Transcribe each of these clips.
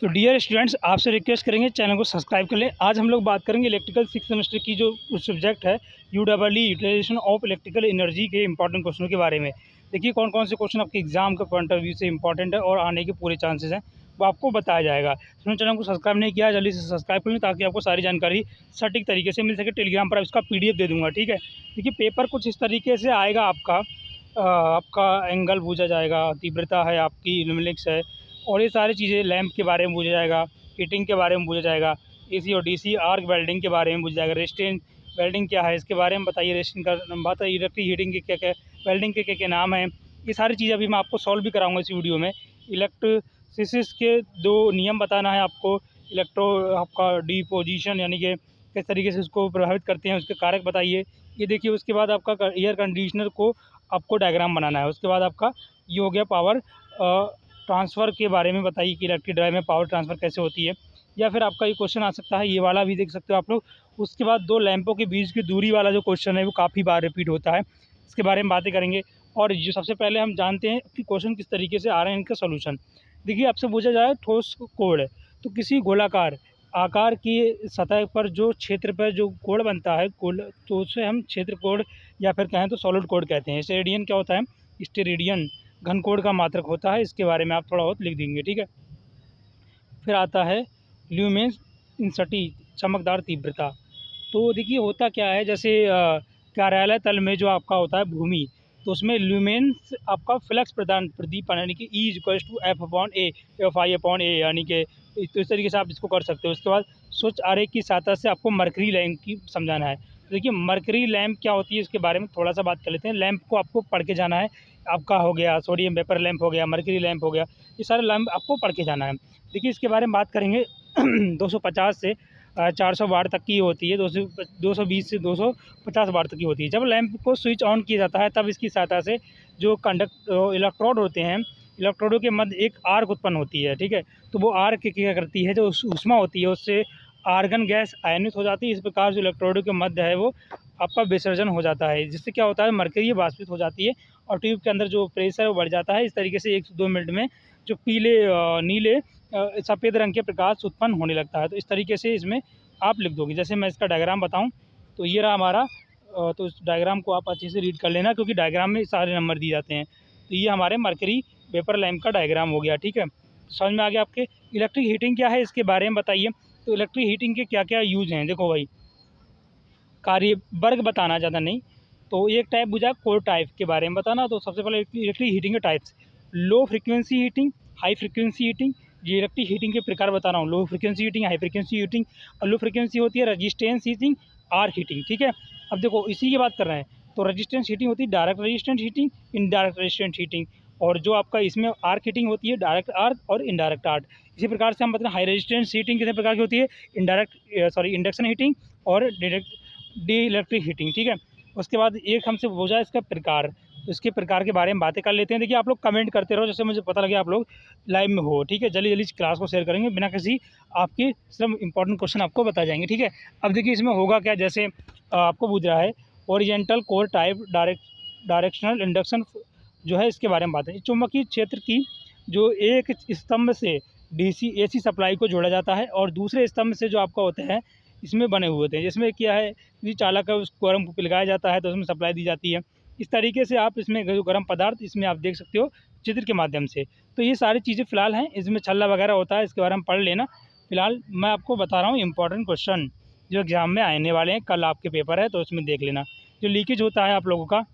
तो dear students, आपसे request करेंगे चैनल को सब्सक्राइब कर लें। आज हम लोग बात करेंगे इलेक्ट्रिकल 6 सेमेस्टर की जो सब्जेक्ट है UW utilisation of electrical energy के इंपॉर्टेंट क्वेश्चनों के बारे में। देखिए कौन कौन से क्वेश्चन आपके एग्जाम के पॉइंट ऑफ व्यू से इंपॉर्टेंट है और आने के पूरे चांसेस हैं, वो आपको बताया जाएगा। तो चैनल को सब्सक्राइब नहीं किया, जल्दी से सब्सक्राइब कर लें ताकि आपको सारी जानकारी सटीक तरीके से मिल सके। टेलीग्राम पर इसका PDF दे दूँगा, ठीक है। देखिए पेपर कुछ इस तरीके से आएगा आपका एंगल पूछा जाएगा, तीव्रता है आपकी, लुमिनेक्स है, और ये सारी चीज़ें लैंप के बारे में पूछा जाएगा, हीटिंग के बारे में पूछा जाएगा, AC और DC आर्क वेल्डिंग के बारे में पूछा जाएगा, रेजिस्टेंस वेल्डिंग क्या है इसके बारे में बताइए, रेजिस्टेंस का बात है, इलेक्ट्रिक हीटिंग के क्या क्या वेल्डिंग के क्या क्या नाम हैं। ये सारी चीज़ें अभी मैं आपको सॉल्व भी कराऊंगा इस वीडियो में। इलेक्ट्रिसिस के 2 नियम बताना है आपको, इलेक्ट्रो आपका डिपोजिशन यानी कि किस तरीके से उसको प्रभावित करते हैं, उसके कारक बताइए। ये देखिए, उसके बाद आपका एयर कंडीशनर को आपको डायग्राम बनाना है। उसके बाद आपका ये हो गया पावर ट्रांसफ़र के बारे में बताइए कि इलेक्ट्रिक ड्राइव में पावर ट्रांसफ़र कैसे होती है। या फिर आपका ये क्वेश्चन आ सकता है, ये वाला भी देख सकते हो आप लोग। उसके बाद 2 लैंपों के बीच की दूरी वाला जो क्वेश्चन है वो काफ़ी बार रिपीट होता है, इसके बारे में बातें करेंगे। और जो सबसे पहले हम जानते हैं कि क्वेश्चन किस तरीके से आ रहे हैं, इनका सोल्यूशन। देखिए आपसे पूछा जाए ठोस कोण, तो किसी गोलाकार आकार की सतह पर जो क्षेत्र पर जो कोण बनता है तो उसे हम क्षेत्र कोण या फिर कहें तो सॉलिड कोण कहते हैं। स्टेरेडियन क्या होता है? स्टेरेडियन घनकोण का मात्रक होता है, इसके बारे में आप थोड़ा बहुत लिख देंगे, ठीक है। फिर आता है ल्यूमेंस इंसटी, चमकदार तीव्रता। तो देखिए होता क्या है, जैसे कार्यालय तल में जो आपका होता है भूमि, तो उसमें ल्यूमेंस आपका फ्लक्स प्रदीपन यानी कि E=F/A, F/I/A यानी कि तो इस तरीके से आप इसको कर सकते हो। उसके बाद स्वच्छ आरेख की सहायता से आपको मरकरी लैंप की समझाना है। तो देखिए मरकरी लैंप क्या होती है इसके बारे में थोड़ा सा बात कर लेते हैं। लैंप को आपको पढ़ के जाना है। आपका हो गया सोडियम वेपर लैंप हो गया, मरकरी लैंप हो गया, ये सारे लैंप आपको पढ़ के जाना है। देखिए इसके बारे में बात करेंगे 250 से 400 वाट तक की होती है, 220 से 250 वाट तक की होती है। जब लैंप को स्विच ऑन किया जाता है तब इसकी सहायता से जो इलेक्ट्रोड होते हैं, इलेक्ट्रोडों के मध्य एक आर्क उत्पन्न होती है, ठीक है। तो वो आर्क क्या करती है, जो ऊष्मा होती है उससे आर्गन गैस आयनित हो जाती है। इस प्रकार जो इलेक्ट्रोडों के मध्य है वो आपका विसर्जन हो जाता है, जिससे क्या होता है मरकरी वाष्पित हो जाती है और ट्यूब के अंदर जो प्रेशर है वो बढ़ जाता है। इस तरीके से 1 से 2 मिनट में जो पीले नीले सफ़ेद रंग के प्रकाश उत्पन्न होने लगता है। तो इस तरीके से इसमें आप लिख दोगे। जैसे मैं इसका डायग्राम बताऊं तो ये रहा हमारा, तो इस डायग्राम को आप अच्छे से रीड कर लेना क्योंकि डायग्राम में सारे नंबर दिए जाते हैं। तो ये हमारे मरकरी वेपर लैंप का डायग्राम हो गया, ठीक है। तो समझ में आ गया आपके। इलेक्ट्रिक हीटिंग क्या है इसके बारे में बताइए। तो इलेक्ट्रिक हीटिंग के क्या क्या यूज़ हैं, देखो भाई, कार्य वर्ग बताना, ज़्यादा नहीं। तो एक टाइप पूछा कोर टाइप के बारे में बताना। तो सबसे पहले इलेक्ट्रिक हीटिंग के types, low frequency heating, high frequency heating. ये इलेक्ट्रिक हीटिंग के प्रकार बता रहा हूँ, low frequency heating, high frequency heating. और लो फ्रिक्वेंसी होती है रजिस्टेंस हीटिंग, आर्क हीटिंग, ठीक है। अब देखो इसी की बात कर रहे हैं। तो रजिस्टेंस हीटिंग होती है direct resistance heating, indirect resistance heating. और जो आपका इसमें आर्क हीटिंग होती है डायरेक्ट आर्क और इनडायरेक्ट आर्क। इसी प्रकार से हम बताते हैं हाई रेजिस्टेंस हीटिंग कितने प्रकार की होती है, इंडक्शन हीटिंग और डी इलेक्ट्रिक हीटिंग, ठीक है। उसके बाद एक हमसे पूछा इसका प्रकार, तो इसके प्रकार के बारे में बातें कर लेते हैं। देखिए आप लोग कमेंट करते रहो, जैसे मुझे पता लगे आप लोग लाइव में हो, ठीक है। जल्दी जल्दी क्लास को शेयर करेंगे बिना किसी आपके सिर्फ इंपॉर्टेंट क्वेश्चन आपको बताए जाएंगे, ठीक है। अब देखिए इसमें होगा क्या, जैसे आपको पूछ रहा है horizontal core type directional induction जो है, इसके बारे में बात है। चुंबकीय क्षेत्र की जो एक स्तंभ से DC AC सप्लाई को जोड़ा जाता है और दूसरे स्तंभ से जो आपका होता है इसमें बने हुए होते हैं। जिसमें क्या है कि चालक है उसको गर्म को पिघलाया जाता है तो उसमें सप्लाई दी जाती है। इस तरीके से आप इसमें जो गर्म पदार्थ इसमें आप देख सकते हो चित्र के माध्यम से। तो ये सारी चीज़ें फ़िलहाल हैं, इसमें छल्ला वगैरह होता है, इसके बारे में पढ़ लेना। फ़िलहाल मैं आपको बता रहा हूँ इंपॉर्टेंट क्वेश्चन जो एग्ज़ाम में आने वाले हैं। कल आपके पेपर है तो उसमें देख लेना। जो लीकेज होता है आप लोगों का,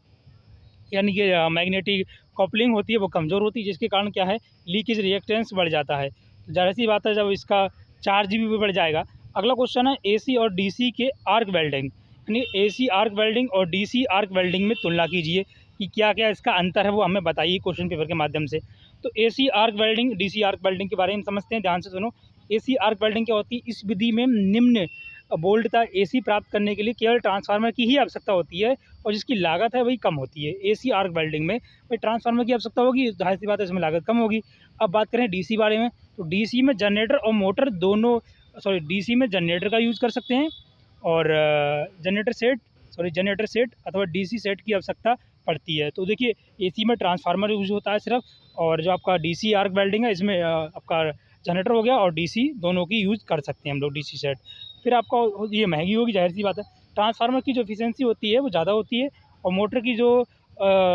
यानी कि मैग्नेटिक कपलिंग होती है वो कमज़ोर होती है, जिसके कारण क्या है लीकेज रिएक्टेंस बढ़ जाता है। तो ज़ाहिर सी बात है जब इसका चार्ज भी बढ़ जाएगा। अगला क्वेश्चन है AC और DC के आर्क वेल्डिंग, यानी AC आर्क वेल्डिंग और DC आर्क वेल्डिंग में तुलना कीजिए कि क्या क्या इसका अंतर है, वो हमें बताइए क्वेश्चन पेपर के माध्यम से। तो AC arc welding DC arc welding के बारे में समझते हैं, ध्यान से सुनो। AC आर्क वेल्डिंग क्या होती है, इस विधि में निम्न वोल्टता AC प्राप्त करने के लिए केवल ट्रांसफार्मर की ही आवश्यकता होती है और जिसकी लागत है वही कम होती है। AC आर्क वेल्डिंग में भाई ट्रांसफार्मर की आवश्यकता होगी, जाहिर सी बात है इसमें लागत कम होगी। अब बात करें DC बारे में, तो DC में जनरेटर और मोटर दोनों, DC में जनरेटर का यूज़ कर सकते हैं और जनरेटर सेट अथवा DC सेट की आवश्यकता पड़ती है। तो देखिए AC में ट्रांसफार्मर यूज़ होता है सिर्फ, और जो आपका DC आर्क वेल्डिंग है इसमें आपका जनरेटर हो गया और डीसी दोनों की यूज़ कर सकते हैं हम लोग डीसी सेट। फिर आपका ये महंगी होगी, ज़ाहिर-सी बात है। ट्रांसफार्मर की जो एफिशिएंसी होती है वो ज़्यादा होती है और मोटर की जो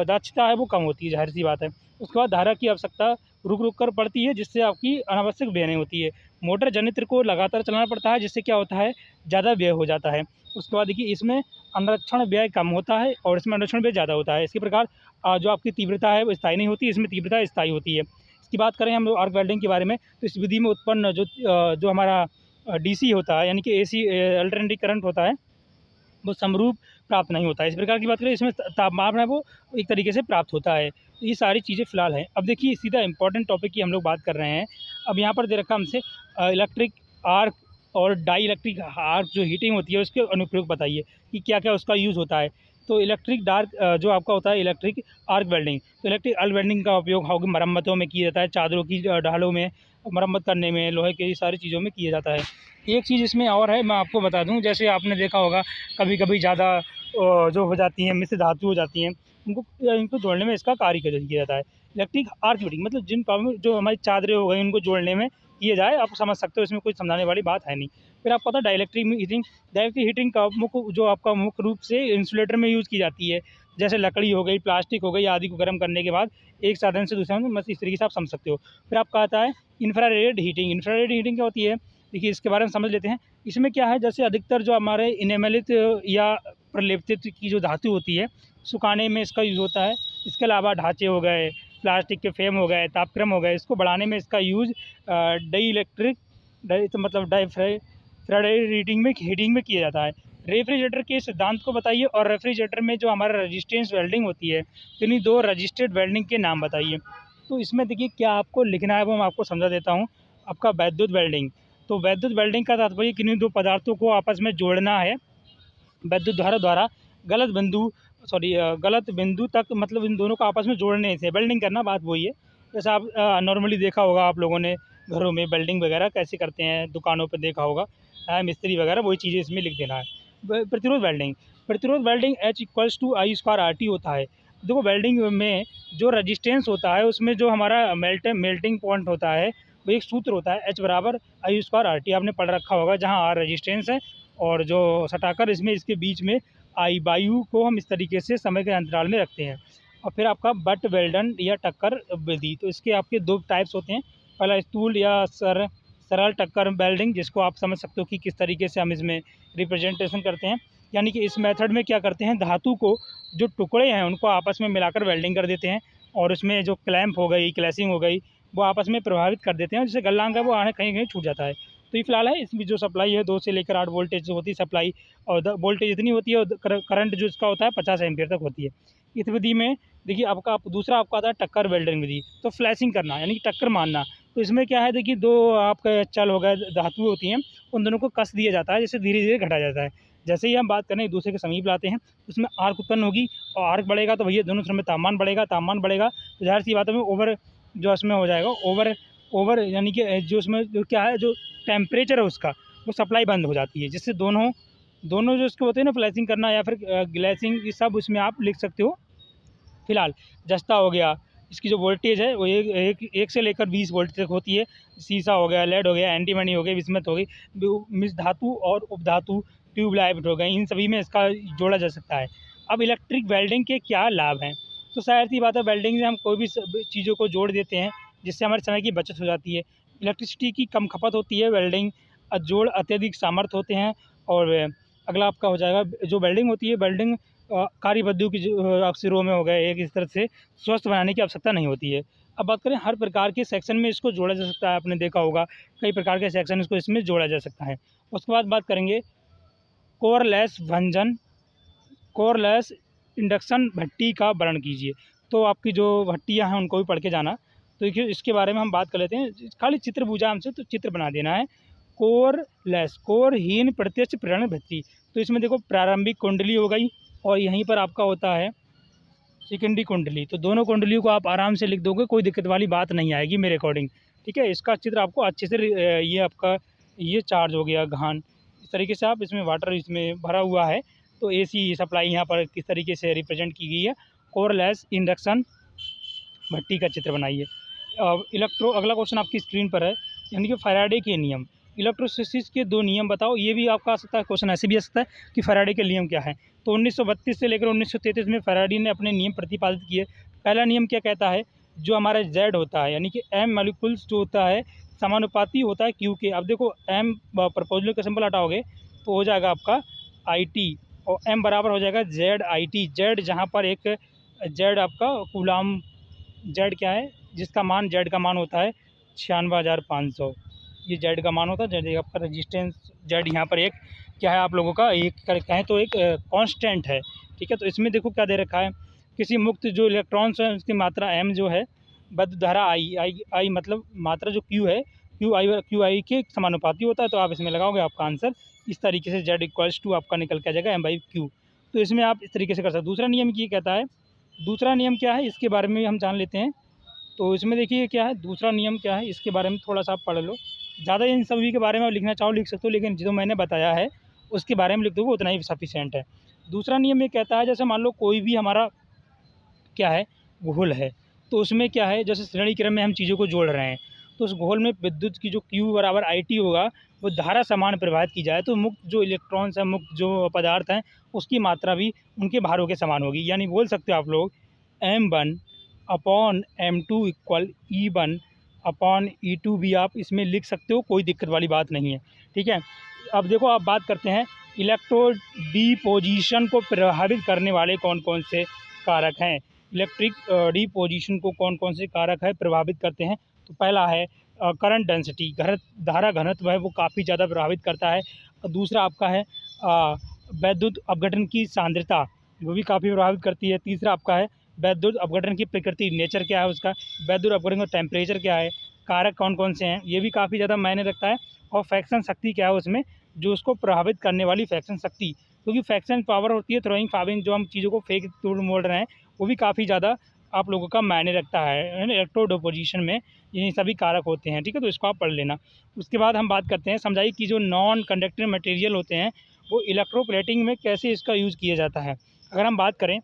दक्षता है वो कम होती है, ज़ाहिर-सी बात है। उसके बाद धारा की आवश्यकता रुक-रुक कर पड़ती है, जिससे आपकी अनावश्यक व्यय होती है। मोटर जनरेटर को लगातार चलाना पड़ता है, जिससे क्या होता है, ज़्यादा व्यय हो जाता है। उसके बाद देखिए इसमें अनुरक्षण व्यय कम होता है और इसमें अनुरक्षण व्यय ज़्यादा होता है। इसी प्रकार जो आपकी तीव्रता है वो स्थायी नहीं होती, इसमें तीव्रता स्थायी होती है। इसकी बात करें हम लोग आर्क वेल्डिंग के बारे में, तो इस विधि में उत्पन्न जो हमारा डीसी होता है, यानी कि एसी अल्टरनेटिंग करंट होता है, वो समरूप प्राप्त नहीं होता है। इस प्रकार की बात करें, इसमें तापमान है वो एक तरीके से प्राप्त होता है। तो ये सारी चीज़ें फ़िलहाल हैं। अब देखिए सीधा इम्पोर्टेंट टॉपिक की हम लोग बात कर रहे हैं। अब यहाँ पर दे रखा हमसे इलेक्ट्रिक आर्क और डाई इलेक्ट्रिक आर्क जो हीटिंग होती है उसके अनुप्रयोग बताइए कि क्या-क्या उसका यूज़ होता है। तो इलेक्ट्रिक डार्क जो आपका होता है इलेक्ट्रिक आर्क वेल्डिंग। तो इलेक्ट्रिक आर्क वेल्डिंग का उपयोग होगी मरम्मतों में किया जाता है, चादरों की ढालों में मरम्मत करने में, लोहे की सारी चीज़ों में किया जाता है। एक चीज़ इसमें और है, मैं आपको बता दूँ, जैसे आपने देखा होगा कभी-कभी ज़्यादा जो हो जाती हैं, मिश्र धातु हो जाती हैं, इनको जोड़ने में इसका कार्य किया जाता है। इलेक्ट्रिक आर्क वेल्डिंग मतलब जिन कामों में जो हमारी चादरें हो गई उनको जोड़ने में किया जाए, आप समझ सकते हो, इसमें कोई समझाने वाली बात है नहीं। फिर आपको पता है डाइलेक्ट्रिक हीटिंग, डाइलेक्ट्रिक हीटिंग का जो आपका मुख्य रूप से इंसुलेटर में यूज़ की जाती है। जैसे लकड़ी हो गई, प्लास्टिक हो गई आदि को गर्म करने के बाद एक साधन से दूसरे में, बस इस तरीके से आप समझ सकते हो। फिर आपका आता है इंफ्रारेड हीटिंग। इंफ्रारेड हीटिंग क्या होती है? देखिए इसके बारे में समझ लेते हैं। इसमें क्या है, जैसे अधिकतर जो हमारे इनेमेलित या प्रलेपित की जो धातु होती है, सुखाने में इसका यूज़ होता है। इसके अलावा ढाँचे हो गए, प्लास्टिक के फ्रेम हो गए, तापक्रम हो गए, इसको बढ़ाने में इसका यूज़ डाइइलेक्ट्रिक डाइ तो मतलब डाइफ्रारेड हीटिंग में किया जाता है। रेफ्रिजरेटर के सिद्धांत को बताइए और रेफ्रिजरेटर में जो हमारा रेजिस्टेंस वेल्डिंग होती है, तो इन्हीं 2 रजिस्टेड वेल्डिंग के नाम बताइए। तो इसमें देखिए क्या आपको लिखना है वो मैं आपको समझा देता हूँ। आपका वैद्युत वेल्डिंग, तो वैद्युत वेल्डिंग का तात्पर्य किन्हीं 2 पदार्थों को आपस में जोड़ना है विद्युत धारा द्वारा गलत बिंदु तक, मतलब इन दोनों को आपस में जोड़ने से वेल्डिंग करना, बात वही है। जैसे आप नॉर्मली देखा होगा आप लोगों ने घरों में वेल्डिंग वगैरह कैसे करते हैं, दुकानों पे देखा होगा, मिस्त्री वगैरह, वही चीज़ें इसमें लिख देना है। प्रतिरोध वेल्डिंग H=I² होता है। देखो वेल्डिंग में जो रजिस्टेंस होता है उसमें जो हमारा मेल्टिंग पॉइंट होता है, वो एक सूत्र होता है H=I²RT, आपने पढ़ रखा होगा, जहाँ R रजिस्टेंस है और जो सटाकर इसमें इसके बीच में आई वायु को हम इस तरीके से समय के अंतराल में रखते हैं। और फिर आपका बट वेल्डन या टक्कर विधि, तो इसके आपके 2 टाइप्स होते हैं। पहला स्थूल या सरल टक्कर वेल्डिंग, जिसको आप समझ सकते हो कि किस तरीके से हम इसमें रिप्रेजेंटेशन करते हैं। यानी कि इस मेथड में क्या करते हैं, धातु को जो टुकड़े हैं उनको आपस में मिलाकर वेल्डिंग कर देते हैं और उसमें जो क्लैंप हो गई, क्लैसिंग हो गई, वो आपस में प्रभावित कर देते हैं, जिससे गलनांक है वो आने कहीं-कहीं छूट जाता है। तो ये फिलहाल है, इसमें जो सप्लाई है 2 से लेकर 8 वोल्टेज जो होती है सप्लाई, और वोल्टेज इतनी होती है और करंट जो इसका होता है 50 एम्पीयर तक होती है। इस विधि में देखिए दूसरा आपका आता है टक्कर वेल्डिंग विधि, तो फ्लैशिंग करना यानी कि टक्कर मारना। तो इसमें क्या है, देखिए 2 आपके चल हो गए, धातुएँ होती हैं, उन दोनों को कस दिया जाता है, जिससे धीरे-धीरे घटाया जाता है। जैसे ही हम बात करें एक दूसरे के समीप लाते हैं, उसमें आर्क उत्पन्न होगी और आर्क बढ़ेगा तो भैया दोनों तरफ में तापमान बढ़ेगा, तो ज़ाहिर-सी बात है ओवर जो इसमें हो जाएगा, ओवर ओवर यानी कि जो उसमें जो क्या है, जो टेम्परेचर है उसका, वो सप्लाई बंद हो जाती है, जिससे दोनों दोनों जो इसके होते हैं ना, फ्लैशिंग करना या फिर ग्लेसिंग, ये सब उसमें आप लिख सकते हो। फिलहाल जस्ता हो गया, इसकी जो वोल्टेज है वो एक से लेकर 20 वोल्ट तक होती है। शीशा हो गया, लेड हो गया, एंटीमनी हो गई, बिस्मथ हो गई, मिश्र धातु और उपधातु, ट्यूबलाइट हो गई, इन सभी में इसका जोड़ा जा सकता है। अब इलेक्ट्रिक वेल्डिंग के क्या लाभ हैं? तो ज़ाहिर-सी बात है, वेल्डिंग से हम कोई भी चीज़ों को जोड़ देते हैं, जिससे हमारे समय की बचत हो जाती है। इलेक्ट्रिसिटी की कम खपत होती है, वेल्डिंग जोड़ अत्यधिक सामर्थ्य होते हैं। और अगला आपका हो जाएगा, जो वेल्डिंग होती है, वेल्डिंग कार्यबद्धों की जो सिरों में हो गए, एक इस तरह से स्वस्थ बनाने की आवश्यकता नहीं होती है। अब बात करें हर प्रकार के सेक्शन में इसको जोड़ा जा सकता है, आपने देखा होगा कई प्रकार के सेक्शन इसको इसमें जोड़ा जा सकता है। उसके बाद बात करेंगे कोरलेस इंडक्शन भट्टी का वर्णन कीजिए। तो आपकी जो भट्टियाँ हैं उनको भी पढ़ के जाना। तो देखिए इसके बारे में हम बात कर लेते हैं, खाली चित्र पूछा हमसे तो चित्र बना देना है। कोरहीन प्रत्यक्ष प्रेरण भट्टी, तो इसमें देखो प्रारंभिक कुंडली हो गई और यहीं पर आपका होता है सेकेंडरी कुंडली, तो दोनों कुंडलियों को आप आराम से लिख दोगे, कोई दिक्कत वाली बात नहीं आएगी मेरे अकॉर्डिंग। ठीक है, इसका चित्र आपको अच्छे से ये आपका ये चार्ज हो गया घान, इस तरीके से आप इसमें वाटर इसमें भरा हुआ है, तो एसी सप्लाई यहाँ पर किस तरीके से रिप्रेजेंट की गई है। कोरलेस इंडक्शन भट्टी का चित्र बनाइए। अगला क्वेश्चन आपकी स्क्रीन पर है, यानी कि फैराडे के नियम। इलेक्ट्रोस्टैटिक्स के 2 नियम बताओ, ये भी आपका आ सकता है, क्वेश्चन ऐसे भी आ सकता है कि फैराडे के नियम क्या है। तो 1932 से लेकर 1933 में फैराडे ने अपने नियम प्रतिपादित किए। पहला नियम क्या कहता है, जो हमारा जेड होता है यानी कि एम मॉलिक्यूल्स जो होता है समानुपाती होता है क्यू के। अब देखो एम प्रपोजल का सिंबल हटाओगे तो हो जाएगा आपका आई टी, और एम बराबर हो जाएगा जेड आई टी। जेड जहाँ पर एक जेड आपका कूलाम, जेड क्या है जिसका मान, जेड का मान होता है 96,500, ये जेड का मान होता है। जेड आपका रेजिस्टेंस, जेड यहाँ पर एक क्या है आप लोगों का, एक कहें तो एक कांस्टेंट है, ठीक है। तो इसमें देखो क्या दे रखा है, किसी मुक्त जो इलेक्ट्रॉन्स है उसकी मात्रा एम जो है, विद्युत धारा आई, आई मतलब मात्रा जो क्यू है, क्यू आई के समानुपाती होता है। तो आप इसमें लगाओगे आपका आंसर इस तरीके से जेड इक्वल्स टू आपका निकल के आ जाएगा एम बाई क्यू। तो इसमें आप इस तरीके से कर सकते हो। दूसरा नियम ये कहता है, दूसरा नियम क्या है इसके बारे में हम जान लेते हैं। तो इसमें देखिए क्या है, दूसरा नियम क्या है इसके बारे में थोड़ा सा आप पढ़ लो। ज़्यादा इन सभी के बारे में आप लिखना चाहो लिख सकते हो, लेकिन जो मैंने बताया है उसके बारे में लिख दोगे उतना ही सफिशिएंट है। दूसरा नियम ये कहता है, जैसे मान लो कोई भी हमारा क्या है घोल है, तो उसमें क्या है जैसे श्रेणी क्रम में हम चीज़ों को जोड़ रहे हैं, तो उस घोल में विद्युत की जो Q बराबर आई टी होगा वो धारा समान प्रवाहित की जाए तो मुक्त जो इलेक्ट्रॉन्स हैं, मुक्त जो पदार्थ हैं, उसकी मात्रा भी उनके भारों के समान होगी। यानी बोल सकते हो आप लोग M1 upon M2 equal E1 upon E2 भी आप इसमें लिख सकते हो, कोई दिक्कत वाली बात नहीं है, ठीक है। अब देखो आप बात करते हैं इलेक्ट्रोड डिपोजिशन को प्रभावित करने वाले कौन कौन से कारक हैं। इलेक्ट्रिक डिपोजिशन को कौन कौन से कारक है प्रभावित करते हैं। तो पहला है करंट डेंसिटी, धारा घनत्व है वो काफ़ी ज़्यादा प्रभावित करता है। दूसरा आपका है वैद्युत अपघटन की सांद्रता, वो भी काफ़ी प्रभावित करती है। तीसरा आपका है वैद्युत अपघटन की प्रकृति, नेचर क्या है उसका, वैद्युत अपघटन का टेम्परेचर क्या है, कारक कौन कौन से हैं, ये भी काफ़ी ज़्यादा मायने रखता है। और फ्रैक्शन शक्ति क्या है उसमें, जो उसको प्रभावित करने वाली फ्रैक्शन शक्ति, क्योंकि फ्रैक्शन पावर होती है थ्रोइंग पावर, जो हम चीज़ों को फेंक तोड़ मोड़ रहे हैं वो भी काफ़ी ज़्यादा आप लोगों का मायने रखता है इलेक्ट्रोड डिपोजिशन में, ये सभी कारक होते हैं, ठीक है। तो इसको आप पढ़ लेना। उसके बाद हम बात करते हैं समझाइए कि जो नॉन कंडक्टिंग मटेरियल होते हैं वो इलेक्ट्रोप्लेटिंग में कैसे इसका यूज़ किया जाता है। अगर हम बात करें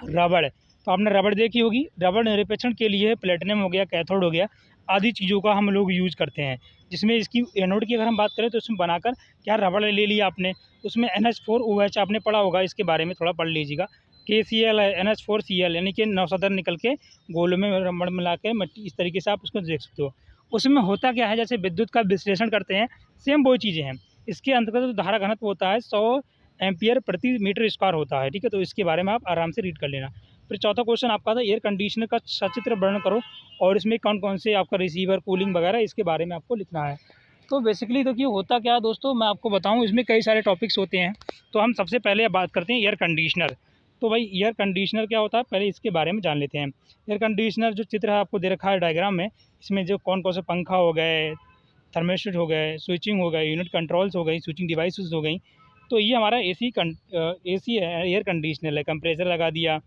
रबड़, तो आपने रबड़ देखी होगी, रबड़ निरपेक्षण के लिए प्लेटिनम हो गया, कैथोड हो गया, आदि चीज़ों का हम लोग यूज़ करते हैं। जिसमें इसकी एनोड की अगर हम बात करें तो उसमें बनाकर क्या रबड़ ले लिया आपने, उसमें NH4OH आपने पढ़ा होगा, इसके बारे में थोड़ा पढ़ लीजिएगा। KCl है, NH4Cl यानी कि नौसदर निकल के गोलों में रबड़ मिला के मिट्टी, इस तरीके से आप उसको देख सकते हो। उसमें होता क्या है, जैसे विद्युत का विश्लेषण करते हैं, सेम वही चीज़ें हैं। इसके अंतर्गत जो धारा घनत्व होता है 100 एम्पियर प्रति मीटर स्क्वायर होता है, ठीक है। तो इसके बारे में आप आराम से रीड कर लेना। फिर चौथा क्वेश्चन आपका था एयर कंडीशनर का सचित्र वर्णन करो, और इसमें कौन कौन से आपका रिसीवर, कूलिंग वगैरह इसके बारे में आपको लिखना है। तो बेसिकली देखिए होता क्या है दोस्तों, मैं आपको बताऊं, इसमें कई सारे टॉपिक्स होते हैं। तो हम सबसे पहले बात करते हैं एयर कंडीशनर। तो भाई एयर कंडीशनर क्या होता है, पहले इसके बारे में जान लेते हैं। एयर कंडीशनर जो चित्र है आपको दे रखा है डायग्राम में, इसमें जो कौन कौन से पंखा हो गए, थर्मिस्टर हो गए, स्विचिंग हो गई, यूनिट कंट्रोल्स हो गई, स्विचिंग डिवाइसेस हो गई। तो ये हमारा एसी है, एयर कंडीशनर है। कंप्रेसर लगा दिया,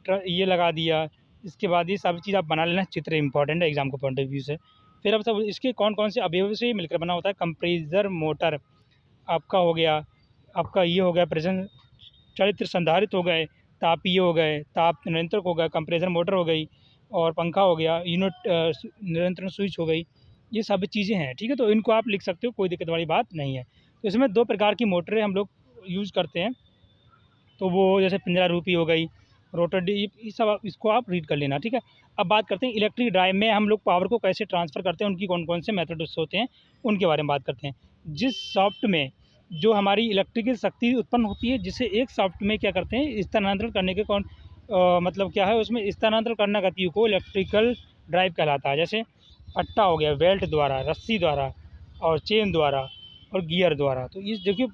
ये लगा दिया, इसके बाद ये सब चीज़ आप बना लेना, चित्र इंपॉर्टेंट है एग्जाम के पॉइंट ऑफ व्यू से। फिर अब सब इसके कौन कौन से अवयव से मिलकर बना होता है, कंप्रेसर मोटर आपका हो गया, आपका ये हो गया प्रेजेंट चरित्र संधारित्र हो गए, तापीय हो गए, ताप नियंत्रक हो गया, कंप्रेसर मोटर हो गई, और पंखा हो गया, यूनिट नियंत्रण स्विच हो गई, ये सब चीज़ें हैं, ठीक है। तो इनको आप लिख सकते हो, कोई दिक्कत वाली बात नहीं है। तो इसमें 2 प्रकार की मोटरें हम लोग यूज़ करते हैं, तो वो जैसे पिंजरा रूपी हो गई, रोटर डी, ये सब इसको आप रीड कर लेना, ठीक है। अब बात करते हैं इलेक्ट्रिक ड्राइव में हम लोग पावर को कैसे ट्रांसफ़र करते हैं, उनकी कौन कौन से मेथड्स होते हैं, उनके बारे में बात करते हैं। जिस सॉफ्ट में जो हमारी इलेक्ट्रिकल शक्ति उत्पन्न होती है, जिसे एक सॉफ्ट में क्या करते हैं स्थानांतरण करने के मतलब क्या है उसमें स्थानांतरण करना गतियों को इलेक्ट्रिकल ड्राइव कहलाता है। जैसे पट्टा हो गया, बेल्ट द्वारा, रस्सी द्वारा, और चेन द्वारा, और गियर द्वारा। तो इस देखिए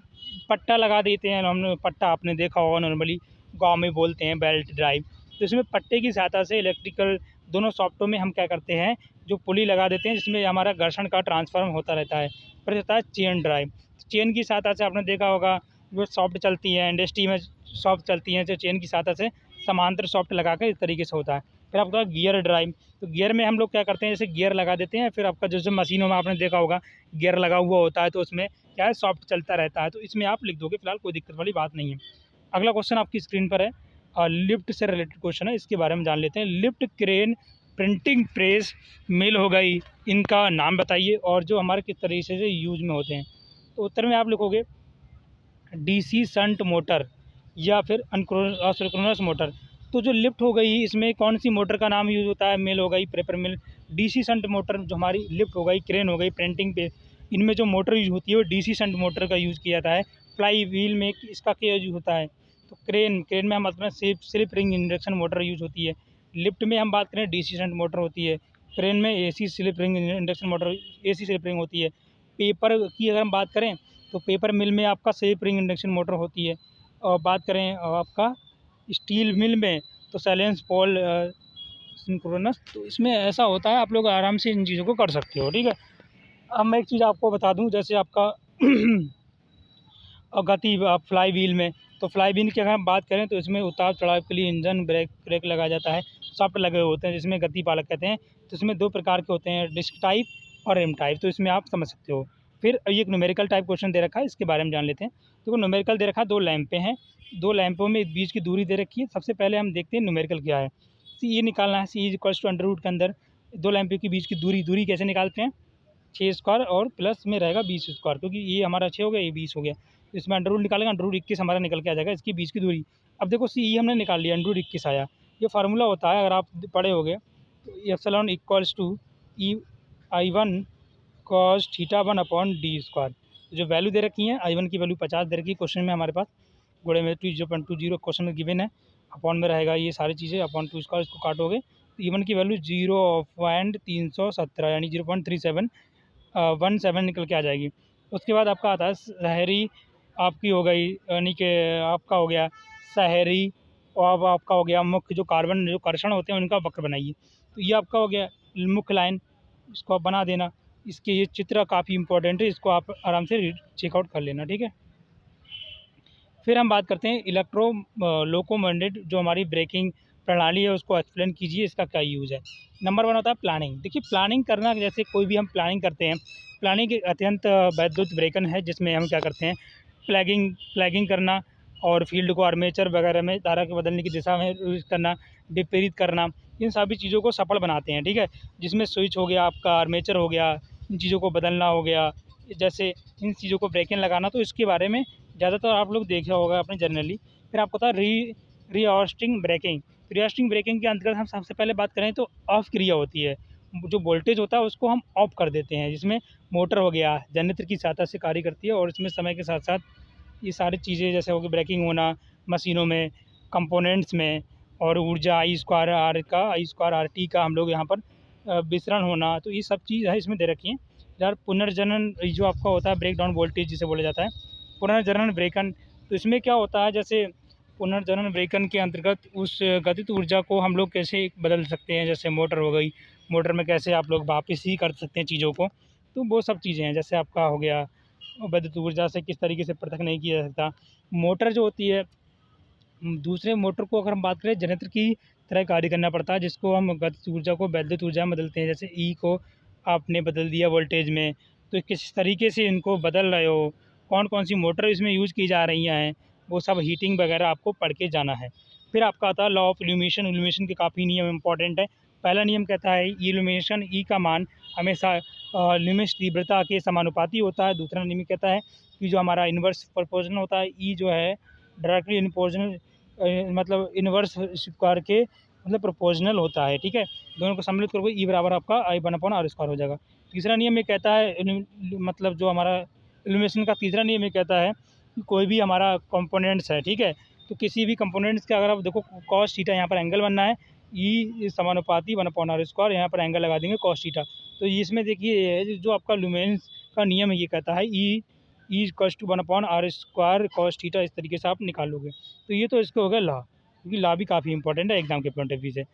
पट्टा लगा देते हैं हम, पट्टा आपने देखा होगा, नॉर्मली गांव में बोलते हैं बेल्ट ड्राइव। तो इसमें पट्टे की सहायता से इलेक्ट्रिकल दोनों सॉफ्टों में हम क्या करते हैं, जो पुली लगा देते हैं जिसमें हमारा घर्षण का ट्रांसफॉर्म होता रहता है। फिर होता है चेन ड्राइव। चेन की सहायता से आपने देखा होगा जो सॉफ्ट चलती हैं, इंडस्ट्री में सॉफ्ट चलती हैं, जो चेन की सहायता से समांतर सॉफ्ट लगा कर इस तरीके से होता है। फिर आपका गियर ड्राइव, तो गियर में हम लोग क्या करते हैं, जैसे गियर लगा देते हैं, फिर आपका जैसे मशीनों में आपने देखा होगा गियर लगा हुआ होता है, तो उसमें क्या है सॉफ्ट चलता रहता है। तो इसमें आप लिख दोगे, फिलहाल कोई दिक्कत वाली बात नहीं है। अगला क्वेश्चन आपकी स्क्रीन पर है, लिफ्ट से रिलेटेड क्वेश्चन है, इसके बारे में जान लेते हैं। लिफ्ट क्रेन प्रिंटिंग प्रेस, मिल हो गई, इनका नाम बताइए और जो हमारे किस तरीके से यूज में होते हैं। तो उत्तर में आप लिखोगे डीसी शंट मोटर या फिर सिंक्रोनस मोटर। तो जो लिफ्ट हो गई इसमें कौन सी मोटर का नाम यूज़ होता है? मिल हो गई, पेपर मिल। डीसी शंट मोटर जो हमारी लिफ्ट हो गई, क्रेन हो गई, प्रिंटिंग पे, इनमें जो मोटर यूज़ होती है वो डीसी शंट मोटर का यूज़ किया जाता है। फ्लाई व्हील में इसका क्या यूज होता है? तो क्रेन क्रेन में हम अपना slip ring induction motor use होती है। लिफ्ट में हम बात करें डीसी शंट मोटर होती है। क्रेन में AC slip ring induction motor, AC slip ring होती है। पेपर की अगर हम बात करें तो पेपर मिल में आपका स्लिप रिंग इंडक्शन मोटर होती है। और बात करें आपका स्टील मिल में तो सैलेंस पॉल सिंक्रोनस। तो इसमें ऐसा होता है, आप लोग आराम से इन चीज़ों को कर सकते हो, ठीक है। अब मैं एक चीज़ आपको बता दूं, जैसे आपका गति फ्लाई व्हील में, तो फ्लाई व्हील की अगर हम बात करें तो इसमें उतार चढ़ाव के लिए इंजन ब्रेक ब्रेक लगाया जाता है, सॉफ्ट लगे हुए होते हैं जिसमें गति पालक कहते हैं। तो इसमें दो प्रकार के होते हैं, डिस्क टाइप और रिम टाइप। तो इसमें आप समझ सकते हो। फिर ये एक न्यूमेरिकल टाइप क्वेश्चन दे रखा है, इसके बारे में जान लेते हैं। देखो न्यूमेरिकल दे रखा है, दो लैंपें हैं, दो लैंपों में बीच की दूरी दे रखी है। सबसे पहले हम देखते हैं न्यूमेरिकल क्या है। सी ई निकालना है, C is equals to under root के अंदर दो लैंपों के बीच की दूरी, दूरी कैसे निकालते हैं? 6 स्क्वायर और प्लस में रहेगा 20 स्क्वायर, क्योंकि ये हमारा 6 हो गया, ये 20 हो गया। तो इसमें अंडर रूट निकालेगा, अंडर रूट 21 हमारा निकल के आ जाएगा इसकी बीच की दूरी। अब देखो सी ई हमने निकाल लिया, अंडर रूट 21 आया। ये फार्मूला होता है, अगर आप पढ़े होगे तो epsilon equals to E I one cos theta one upon D square. जो वैल्यू दे रखी है, आई वन की वैल्यू 50 दे रखी है क्वेश्चन में हमारे पास, गुणे में 20.20 क्वेश्चन में गिवन है। अपॉन में रहेगा ये सारी चीज़ें, अपॉन 2 स्क्वायर, इसको काटोगे तो ई वन की वैल्यू 0.317 यानी 0.3717 निकल के आ जाएगी। उसके बाद आपका आता है शहरी, आपकी हो गई यानी कि आपका हो गया शहरी, और अब आपका हो गया मुख्य, जो कार्बन जो कर्षण होते हैं उनका वक्र बनाइए। तो ये आपका हो गया मुख्य लाइन, इसको आप बना देना। इसके ये चित्र काफ़ी इंपॉर्टेंट है, इसको आप आराम से चेकआउट कर लेना, ठीक है। फिर हम बात करते हैं इलेक्ट्रो लोकोमोटिव, जो हमारी ब्रेकिंग प्रणाली है उसको एक्सप्लेन कीजिए, इसका क्या यूज़ है। नंबर 1 होता है प्लानिंग। देखिए प्लानिंग करना, जैसे कोई भी हम प्लानिंग करते हैं, प्लानिंग एक अत्यंत वैद्युत ब्रेकन है जिसमें हम क्या करते हैं, फ्लैगिंग फ्लैगिंग करना और फील्ड को आर्मेचर वगैरह में धारा के बदलने की दिशा में यूज करना, विपरीत करना, इन सभी चीज़ों को सफल बनाते हैं, ठीक है। जिसमें स्विच हो गया, आपका आर्मेचर हो गया, इन चीज़ों को बदलना हो गया, जैसे इन चीज़ों को ब्रेकिंग लगाना। तो इसके बारे में ज़्यादातर आप लोग देखा होगा अपने जनरली। फिर आपको पता है रीऑस्टिंग ब्रेकिंग। रीऑस्टिंग ब्रेकिंग के अंतर्गत हम सबसे पहले बात करें तो ऑफ क्रिया होती है, जो वोल्टेज होता है उसको हम ऑफ कर देते हैं, जिसमें मोटर हो गया जनरेटर की सहायता से कार्य करती है। और इसमें समय के साथ साथ ये सारी चीज़ें जैसे हो गई ब्रेकिंग होना मशीनों में, कंपोनेंट्स में, और ऊर्जा आई स्क्वायर आर का, आई स्क्वायर आर टी का हम लोग यहाँ पर विसरण होना, तो ये सब चीज़ है इसमें दे रखी है। यार पुनर्जनन जो आपका होता है, ब्रेक डाउन वोल्टेज जिसे बोला जाता है, पुनर्जनन ब्रेकन। तो इसमें क्या होता है, जैसे पुनर्जनन ब्रेकन के अंतर्गत उस गतिज ऊर्जा को हम लोग कैसे बदल सकते हैं, जैसे मोटर हो गई, मोटर में कैसे आप लोग वापस ही कर सकते हैं चीज़ों को। तो वो सब चीज़ें हैं, जैसे आपका हो गया विद्युत ऊर्जा से किस तरीके से पृथक नहीं किया जा सकता। मोटर जो होती है, दूसरे मोटर को अगर हम बात करें जनरेटर की तरह कार्य करना पड़ता है, जिसको हम गतिज ऊर्जा को वैद्युत ऊर्जा में बदलते हैं। जैसे ई को आपने बदल दिया वोल्टेज में, तो किस तरीके से इनको बदल रहे हो, कौन कौन सी मोटर इसमें यूज़ की जा रही हैं, वो सब हीटिंग वगैरह आपको पढ़ के जाना है। फिर आपका आता है लॉ ऑफ इल्यूमिनेशन। इल्यूमिनेशन के काफ़ी नियम इंपॉर्टेंट है। पहला नियम कहता है इल्यूमिनेशन ई का मान हमेशा लुमिनस तीव्रता के समानुपाती होता है। दूसरा नियम कहता है कि जो हमारा इन्वर्स प्रोपोर्शनल होता है, ई जो है डायरेक्टली इनपोर्शनल, मतलब इन्वर्स स्क्वायर के मतलब प्रोपोर्शनल होता है, ठीक है। दोनों को सम्मिलित करोगे ई बराबर आपका I one upon r square हो जाएगा। तीसरा नियम ये कहता है मतलब जो हमारा इल्यूमिनेशन का तीसरा नियम ये कहता है कि कोई भी हमारा कंपोनेंट्स है, ठीक है, तो किसी भी कंपोनेंट्स का अगर आप देखो कॉस थीटा, यहाँ पर एंगल बनना है, ई समानुपाती वन अपॉन आर स्क्वायर, यहाँ पर एंगल लगा देंगे कॉस थीटा। तो इसमें देखिए जो आपका लुमेंस का नियम है ये कहता है E equals to one upon r square cos theta, इस तरीके से आप निकालोगे। तो ये तो इसके हो गया लॉ, क्योंकि लॉ भी काफ़ी इंपॉर्टेंट है एग्जाम के पॉइंट ऑफ व्यू से।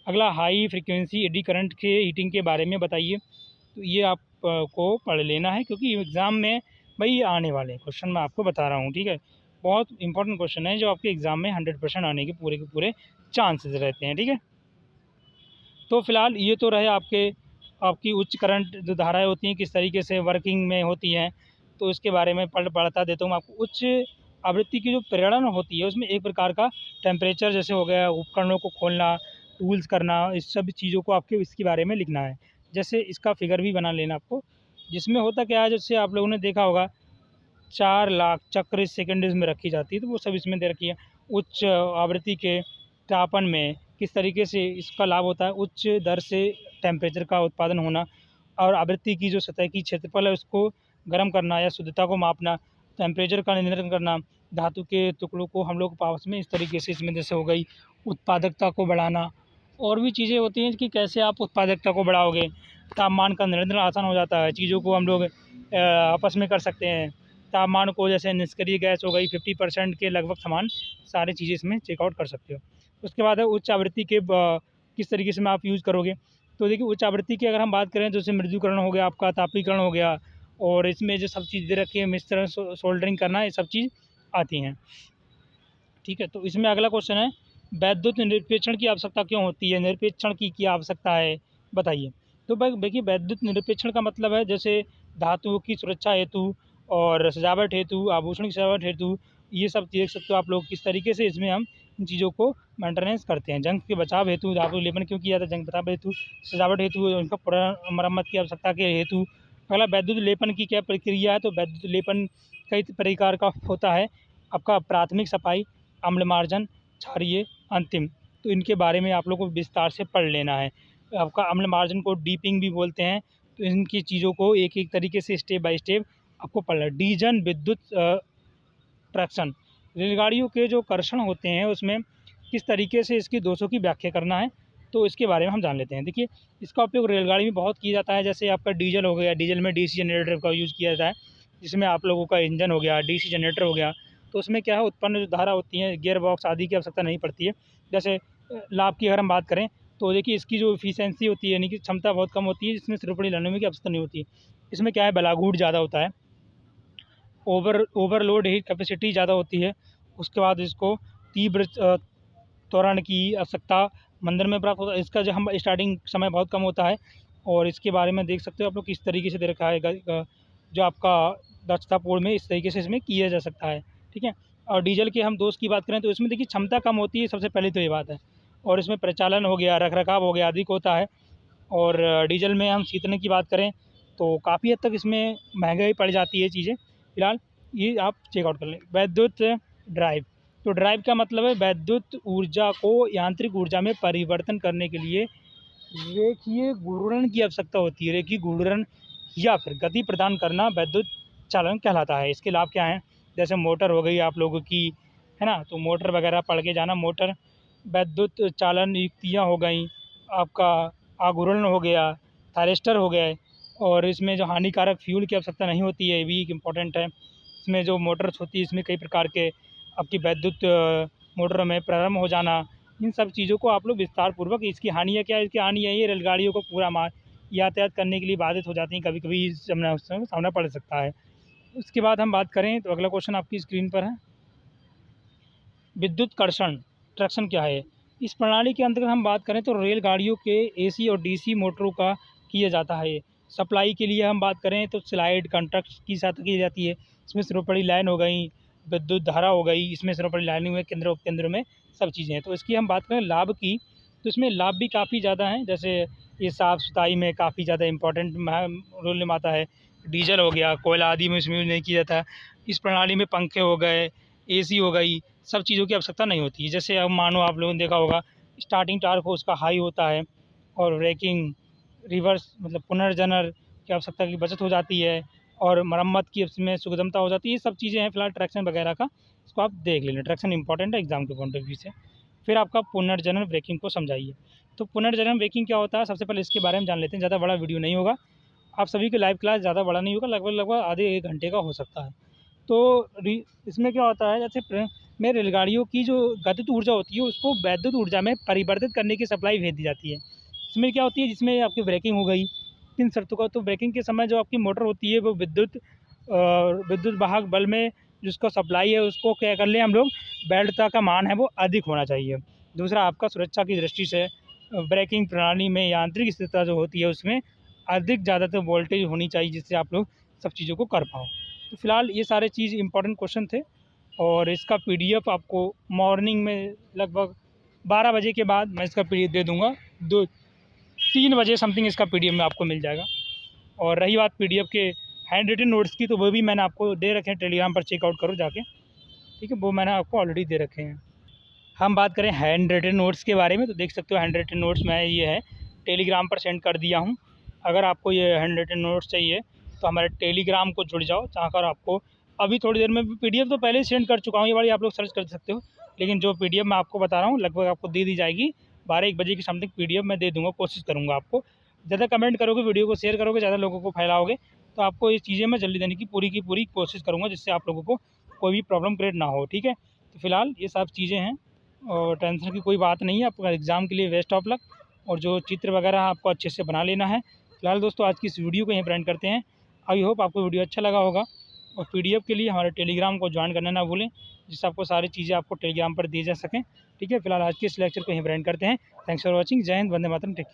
अगला हाई फ्रिक्वेंसी एडी करंट के हीटिंग के बारे में बताइए। तो ये आप को पढ़ लेना है, क्योंकि एग्ज़ाम में भाई आने वाले क्वेश्चन मैं आपको बता रहा हूँ, ठीक है। बहुत इंपॉर्टेंट क्वेश्चन है जो आपके एग्ज़ाम में 100% आने के पूरे चांसेस रहते हैं, ठीक है। तो फिलहाल ये तो रहे आपकी उच्च करंट जो धाराएँ होती हैं किस तरीके से वर्किंग में होती हैं, तो इसके बारे में पढ़ता देता हूँ आपको। उच्च आवृत्ति की जो प्रेरण होती है उसमें एक प्रकार का टेम्परेचर जैसे हो गया, उपकरणों को खोलना, टूल्स करना, इस सब चीज़ों को आपके इसके बारे में लिखना है। जैसे इसका फिगर भी बना लेना आपको, जिसमें होता क्या है, जैसे आप लोगों ने देखा होगा 4 लाख चक्र इस सेकंड में रखी जाती है, तो वो सब इसमें दे रखी है। उच्च आवृत्ति के तापन में किस तरीके से इसका लाभ होता है, उच्च दर से टेम्परेचर का उत्पादन होना और आवृत्ति की जो सतह की क्षेत्रफल है उसको गर्म करना या शुद्धता को मापना, टेम्परेचर का नियंत्रण करना, धातु के टुकड़ों को हम लोग पास में इस तरीके से इसमें जैसे हो गई उत्पादकता को बढ़ाना। और भी चीज़ें होती हैं कि कैसे आप उत्पादकता को बढ़ाओगे, तापमान का नियंत्रण आसान हो जाता है, चीज़ों को हम लोग आपस में कर सकते हैं। तापमान को जैसे निष्क्रिय गैस हो गई 50% के लगभग समान सारी चीज़ें इसमें चेकआउट कर सकते हो। उसके बाद है उच्च आवृत्ति के किस तरीके से में आप यूज़ करोगे। तो देखिए उच्च आवृत्ति की अगर हम बात करें तो जैसे मृदुकरण हो गया, आपका तापीकरण हो गया, और इसमें जो सब चीज़ दे रखी है मिश्रण सोल्डरिंग करना, ये सब चीज़ आती हैं। ठीक है, तो इसमें अगला क्वेश्चन है, वैद्युत निरपेक्षण की आवश्यकता क्यों होती है, निरपेक्षण की क्या आवश्यकता है, बताइए। तो भाई देखिए वैद्युत निरपेक्षण का मतलब है जैसे धातुओं की सुरक्षा हेतु और सजावट हेतु, आभूषण की सजावट हेतु, ये सब देख सकते हो आप लोग किस तरीके से इसमें हम इन चीज़ों को मेंटेनेंस करते हैं। जंग के बचाव हेतु धातु लेपन क्यों किया जाता है, जंग बचाव हेतु, सजावट हेतु, उनका मरम्मत की आवश्यकता के हेतु। अगला वैद्युत लेपन की क्या प्रक्रिया है, तो वैद्युत लेपन कई प्रकार का होता है। आपका प्राथमिक सफाई, अम्ल मार्जन, क्षारीय, अंतिम। तो इनके बारे में आप लोग को विस्तार से पढ़ लेना है। आपका अम्ल मार्जन को डीपिंग भी बोलते हैं। तो इनकी चीज़ों को एक एक तरीके से स्टेप बाय स्टेप आपको पढ़ना है। डीजल विद्युत ट्रैक्शन, रेलगाड़ियों के जो कर्षण होते हैं उसमें किस तरीके से इसकी दोषों की व्याख्या करना है, तो इसके बारे में हम जान लेते हैं। देखिए इसका उपयोग रेलगाड़ी में बहुत किया जाता है। जैसे आपका डीजल हो गया, डीजल में डीसी जनरेटर का यूज़ किया जाता है, जिसमें आप लोगों का इंजन हो गया, डीसी जनरेटर हो गया। तो उसमें क्या है, उत्पन्न जो धारा होती है, गियर बॉक्स आदि की आवश्यकता नहीं पड़ती है। जैसे लाभ की अगर हम बात करें तो देखिए इसकी जो एफिशिएंसी होती है, यानी कि क्षमता बहुत कम होती है, जिसमें सिरोपड़ी लाने में की आवश्यकता नहीं होती है। इसमें क्या है, बलाघूट ज़्यादा होता है, ओवरलोड हीट कैपेसिटी ज़्यादा होती है। उसके बाद इसको तीव्र त्वरण की आवश्यकता मंदन में प्राप्त होता है। इसका जो हम स्टार्टिंग समय बहुत कम होता है, और इसके बारे में देख सकते हो आप लोग किस तरीके से दे रखा है। जो आपका दक्षतापूर्ण में इस तरीके से इसमें किया जा सकता है। ठीक है, और डीजल के हम दोष की बात करें तो इसमें देखिए क्षमता कम होती है, सबसे पहले तो ये बात है, और इसमें प्रचालन हो गया, रखरखाव हो गया, अधिक होता है। और डीजल में हम सीखने की बात करें तो काफ़ी हद तक इसमें महंगाई पड़ जाती है चीज़ें। फिलहाल ये आप चेकआउट कर लें। वैद्युत ड्राइव, तो ड्राइव का मतलब है वैद्युत ऊर्जा को यांत्रिक ऊर्जा में परिवर्तन करने के लिए रेखीय घूर्णन की आवश्यकता होती है। रेखीय घूर्णन या फिर गति प्रदान करना वैद्युत चालन कहलाता है। इसके लाभ क्या हैं, जैसे मोटर हो गई आप लोगों की, है ना, तो मोटर वगैरह पढ़ के जाना। मोटर वैद्युत चालन युक्तियाँ हो गई, आपका आघूर्ण हो गया, थायरिस्टर हो गए, और इसमें जो हानिकारक फ्यूल की आवश्यकता नहीं होती है, ये भी एक इम्पॉर्टेंट है। इसमें जो मोटर्स होती है इसमें कई प्रकार के आपकी वैद्युत मोटरों में प्रारंभ हो जाना, इन सब चीज़ों को आप लोग विस्तार पूर्वक, इसकी हानियाँ क्या है, इसकी हानि यही है, रेलगाड़ियों को पूरा यातायात करने के लिए बाधित हो जाती हैं, कभी कभी सामना पड़ सकता है। उसके बाद हम बात करें तो अगला क्वेश्चन आपकी स्क्रीन पर है, विद्युत कर्षण ट्रैक्शन क्या है। इस प्रणाली के अंतर्गत हम बात करें तो रेलगाड़ियों के एसी और डीसी मोटरों का किया जाता है। सप्लाई के लिए हम बात करें तो स्लाइड कंडक्ट की सहायता की जाती है। इसमें सिरोपड़ी लाइन हो गई, विद्युत धारा हो गई, इसमें सिरोपड़ी लाइनिंग में केंद्र उपकेंद्र में सब चीज़ें हैं। तो इसकी हम बात करें लाभ की, तो इसमें लाभ भी काफ़ी ज़्यादा हैं। जैसे ये साफ़ सफाई में काफ़ी ज़्यादा इंपॉर्टेंट रोल निभाता है। डीजल हो गया, कोयला आदि में इसमें यूज़ नहीं किया जाता। इस प्रणाली में पंखे हो गए, एसी हो गई, सब चीज़ों की आवश्यकता नहीं होती है। जैसे अब मानो आप लोगों ने देखा होगा स्टार्टिंग टार्क हो उसका हाई होता है, और ब्रेकिंग, रिवर्स मतलब पुनर्जनन की आवश्यकता की बचत हो जाती है, और मरम्मत की उसमें सुगमता हो जाती है। ये सब चीज़ें हैं फिलहाल ट्रैक्शन वगैरह का, इसको आप देख लेना। ट्रैक्शन इंपॉर्टेंट है एग्जाम के पॉइंट ऑफ व्यू से। फिर आपका पुनर्जनन ब्रेकिंग को समझाइए। तो पुनर्जनन ब्रेकिंग क्या होता है, सबसे पहले इसके बारे में जान लेते हैं। ज़्यादा बड़ा वीडियो नहीं होगा, आप सभी की लाइव क्लास ज़्यादा बड़ा नहीं होगा, लगभग आधे 1 घंटे का हो सकता है। तो इसमें क्या होता है, जैसे में रेलगाड़ियों की जो गतिज ऊर्जा होती है उसको वैद्युत ऊर्जा में परिवर्तित करने की सप्लाई भेज दी जाती है। इसमें क्या होती है, जिसमें आपकी ब्रेकिंग हो गई 3 शर्तों का, तो ब्रेकिंग के समय जो आपकी मोटर होती है वो विद्युत वाहक बल में जिसका सप्लाई है उसको क्या कर लें हम लोग, वैधता का मान है वो अधिक होना चाहिए। दूसरा आपका सुरक्षा की दृष्टि से ब्रेकिंग प्रणाली में यांत्रिक स्थिरता जो होती है उसमें अधिक ज़्यादातर वोल्टेज होनी चाहिए, जिससे आप लोग सब चीज़ों को कर पाओ। तो फिलहाल ये सारे चीज़ इंपॉर्टेंट क्वेश्चन थे, और इसका पीडीएफ आपको मॉर्निंग में लगभग 12 बजे के बाद मैं इसका PDF दे दूँगा। 3 बजे समथिंग इसका PDF में आपको मिल जाएगा। और रही बात PDF के हैंड रिटन नोट्स की, तो वो भी मैंने आपको दे रखे हैं, टेलीग्राम पर चेकआउट करो जाके, ठीक है, वो मैंने आपको ऑलरेडी दे रखे हैं। हम बात करें हैंड रिटन नोट्स के बारे में, तो देख सकते हो हैंड रिटन नोट्स मैं ये है टेलीग्राम पर सेंड कर दिया हूँ। अगर आपको ये हैंड रिटन नोट्स चाहिए तो हमारे टेलीग्राम को जुड़ जाओ, जहाँ पर आपको अभी थोड़ी देर में PDF तो पहले ही सेंड कर चुका हूँ, ये वाली आप लोग सर्च कर सकते हो, लेकिन जो PDF मैं आपको बता रहा हूँ लगभग आपको दे दी जाएगी 12-1 बजे की समथिंग PDF मैं दे दूँगा, कोशिश करूँगा आपको। ज़्यादा कमेंट करोगे, वीडियो को शेयर करोगे, ज़्यादा लोगों को फैलाओगे, तो आपको ये चीज़ें मैं जल्दी देने की पूरी कोशिश करूँगा, जिससे आप लोगों को कोई भी प्रॉब्लम क्रिएट ना हो, ठीक है। तो फिलहाल ये सब चीज़ें हैं और टेंशन की कोई बात नहीं है। आपका एग्ज़ाम के लिए बेस्ट ऑफ लक, और जो चित्र वगैरह आपको अच्छे से बना लेना है। फिलहाल दोस्तों आज की इस वीडियो को यहीं पर एंड करते हैं। आई होप आपको वीडियो अच्छा लगा होगा, और PDF के लिए हमारे टेलीग्राम को ज्वाइन करना ना भूलें, जिससे आपको सारी चीज़ें आपको टेलीग्राम पर दी जा सकें, ठीक है। फिलहाल आज के इस लेक्चर को यहीं पर एंड करते हैं। Thanks for watching. जय हिंद, वंदे मातरम, टेक केयर।